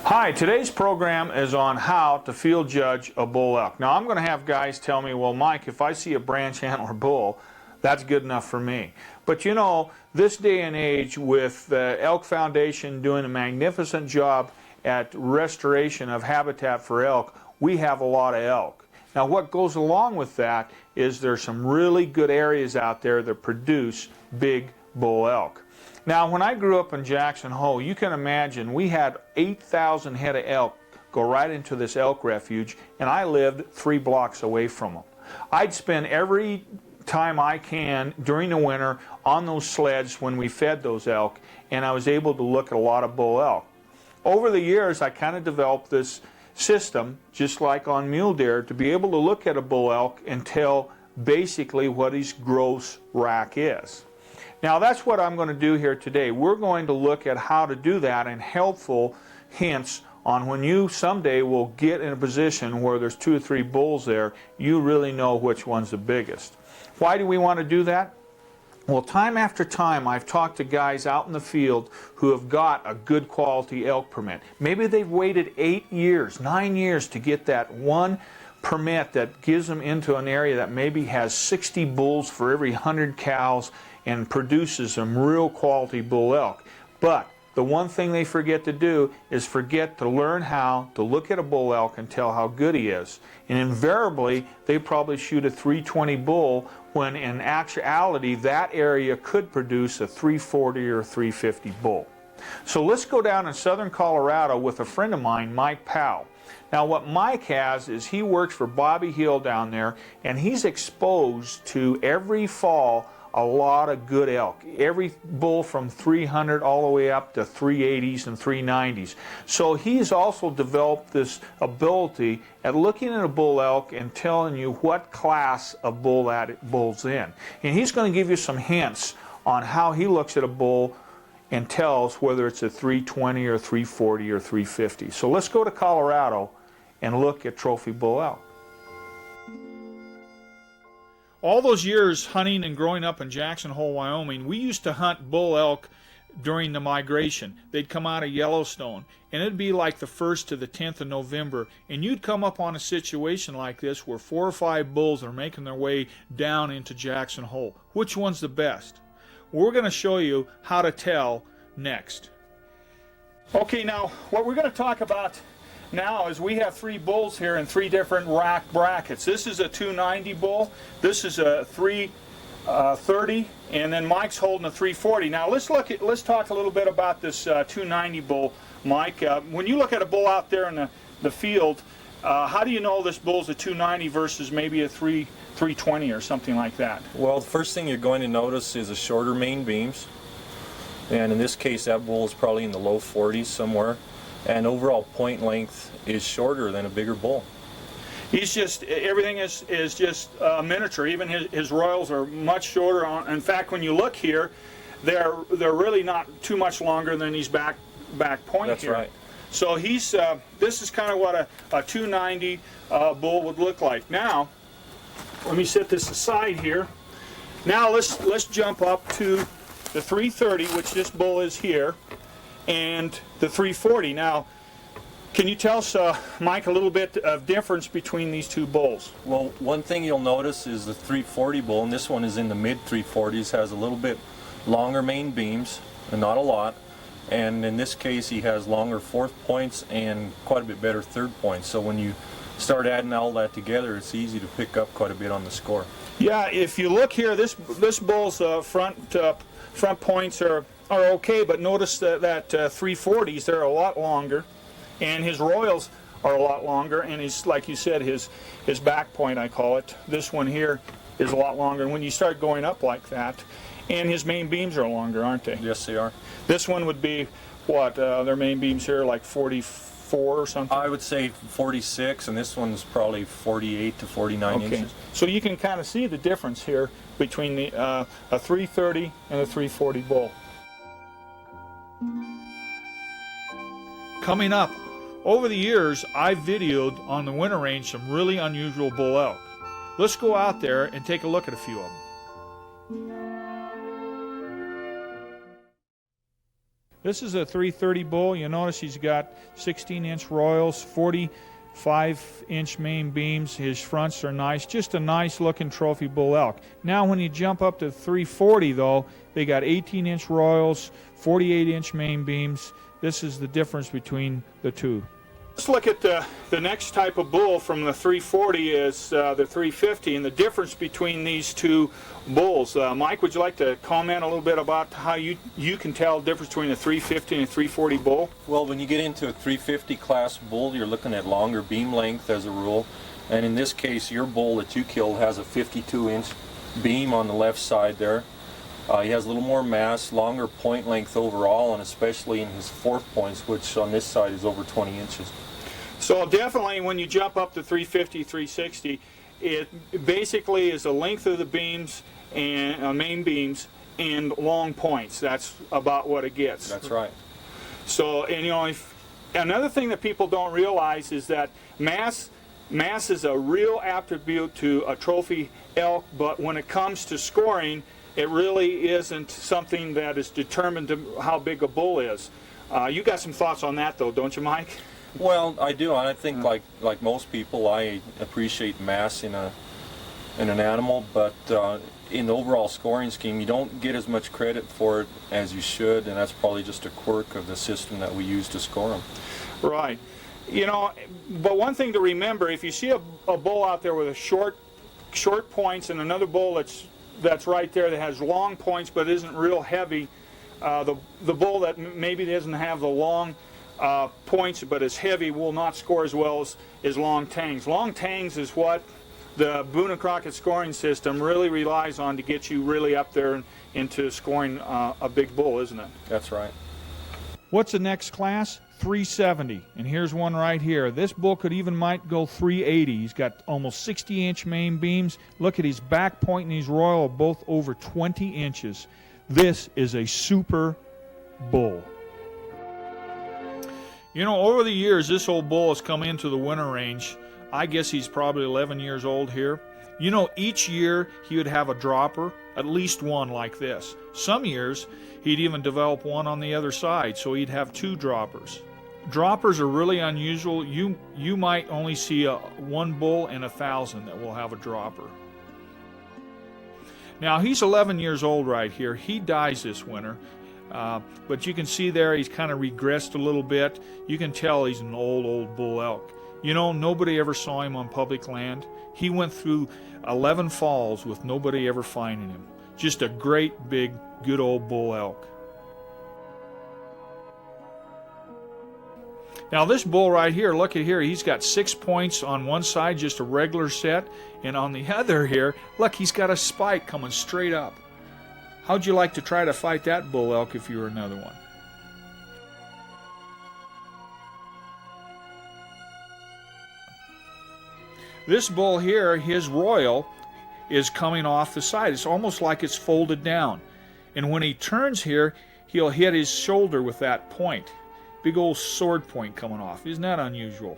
Hi, today's program is on how to field judge a bull elk. Now I'm going to have guys tell me, well Mike, if I see a branch antler bull, that's good enough for me. But you know, this day and age with the Elk Foundation doing a magnificent job at restoration of habitat for elk, we have a lot of elk. Now what goes along with that is there's some really good areas out there that produce big bull elk. Now, when I grew up in Jackson Hole, you can imagine we had 8,000 head of elk go right into this elk refuge, and I lived 3 blocks away from them. I'd spend every time I can during the winter on those sleds when we fed those elk, and I was able to look at a lot of bull elk. Over the years, I kind of developed this system, just like on mule deer, to be able to look at a bull elk and tell basically what his gross rack is. Now that's what I'm going to do here today. We're going to look at how to do that and helpful hints on when you someday will get in a position where there's 2 or 3 bulls there, you really know which one's the biggest. Why do we want to do that? Well, time after time I've talked to guys out in the field who have got a good quality elk permit. Maybe they've waited 8 years, 9 years to get that one permit that gives them into an area that maybe has 60 bulls for every 100 cows and produces some real quality bull elk. But the one thing they forget to do is forget to learn how to look at a bull elk and tell how good he is. And invariably, they probably shoot a 320 bull when in actuality that area could produce a 340 or 350 bull. So let's go down in southern Colorado with a friend of mine, Mike Powell. Now what Mike has is he works for Bobby Hill down there, and he's exposed to every fall a lot of good elk. Every bull from 300 all the way up to 380s and 390s. So he's also developed this ability at looking at a bull elk and telling you what class of bull that bull's in. And he's going to give you some hints on how he looks at a bull and tells whether it's a 320 or 340 or 350. So let's go to Colorado and look at trophy bull elk. All those years hunting and growing up in Jackson Hole, Wyoming, we used to hunt bull elk during the migration. They'd come out of Yellowstone, and it'd be like the 1st to the 10th of November, and you'd come up on a situation like this where 4 or 5 bulls are making their way down into Jackson Hole. Which one's the best? We're going to show you how to tell next. Okay, now what we're going to talk about now is we have 3 bulls here in 3 different rack brackets. This is a 290 bull, this is a 330, and then Mike's holding a 340. Now let's talk a little bit about this 290 bull, Mike. When you look at a bull out there in the field, how do you know this bull's a 290 versus maybe a 320 or something like that? Well, the first thing you're going to notice is a shorter main beams, and in this case that bull is probably in the low 40s somewhere. And overall point length is shorter than a bigger bull. He's just, everything is just miniature. Even his royals are much shorter. In fact, when you look here, they're really not too much longer than his back point. That's here. Right. So he's this is kind of what a 290 bull would look like. Now, let me set this aside here. Now let's jump up to the 330, which this bull is here, and the 340. Now, can you tell us, Mike, a little bit of difference between these 2 bulls? Well, one thing you'll notice is the 340 bull, and this one is in the mid 340s, has a little bit longer main beams, and not a lot. And in this case, he has longer 4th points and quite a bit better 3rd points. So when you start adding all that together, it's easy to pick up quite a bit on the score. Yeah, if you look here, this bull's front points are okay, but notice that 340s, they're a lot longer, and his royals are a lot longer, and his, like you said, his back point, I call it, this one here is a lot longer. And when you start going up like that, and his main beams are longer, aren't they? Yes, they are. This one would be what, their main beams here, like 44 or something? I would say 46, and this one's probably 48 to 49 inches. So you can kind of see the difference here between the a 330 and a 340 bull. Coming up, over the years I've videoed on the winter range some really unusual bull elk. Let's go out there and take a look at a few of them. This is a 330 bull. You notice he's got 16-inch royals, 45-inch main beams. His fronts are nice. Just a nice-looking trophy bull elk. Now, when you jump up to 340, though, they got 18-inch royals, 48-inch main beams. This is the difference between the two. Let's look at the next type of bull from the 340 is the 350, and the difference between these two bulls. Mike, would you like to comment a little bit about how you can tell the difference between a 350 and a 340 bull? Well, when you get into a 350 class bull, you're looking at longer beam length as a rule. And in this case, your bull that you killed has a 52-inch beam on the left side there. He has a little more mass, longer point length overall, and especially in his fourth points, which on this side is over 20 inches. So definitely when you jump up to 350, 360, it basically is the length of the beams and main beams and long points. That's about what it gets. That's right. So, and you know, another thing that people don't realize is that mass is a real attribute to a trophy elk, but when it comes to scoring, it really isn't something that is determined to how big a bull is. You got some thoughts on that, though, don't you, Mike? Well, I do, and I think like most people, I appreciate mass in an animal, but in the overall scoring scheme, you don't get as much credit for it as you should, and that's probably just a quirk of the system that we use to score them. Right. You know, but one thing to remember, if you see a bull out there with a short points and another bull that's right there that has long points but isn't real heavy, the bull that maybe doesn't have the long points but is heavy will not score as well as long tangs. Long tangs is what the Boone and Crockett scoring system really relies on to get you really up there into scoring a big bull, isn't it? That's right. What's the next class? 370. And here's one right here. This bull might go 380. He's got almost 60-inch main beams. Look at his back point and his royal are both over 20 inches. This is a super bull. You know, over the years, this old bull has come into the winter range. I guess he's probably 11 years old here. You know, each year he would have a dropper, at least one like this. Some years he'd even develop one on the other side, so he'd have two droppers. Droppers are really unusual. You might only see one bull in 1,000 that will have a dropper. Now, he's 11 years old right here. He dies this winter. But you can see there he's kind of regressed a little bit. You can tell he's an old bull elk. You know, nobody ever saw him on public land. He went through 11 falls with nobody ever finding him. Just a great, big, good old bull elk. Now this bull right here, look at here, he's got 6 points on one side, just a regular set, and on the other here, look, he's got a spike coming straight up. How'd you like to try to fight that bull elk if you were another one? This bull here, his royal, is coming off the side. It's almost like it's folded down. And when he turns here, he'll hit his shoulder with that point. Big old sword point coming off. Isn't that unusual?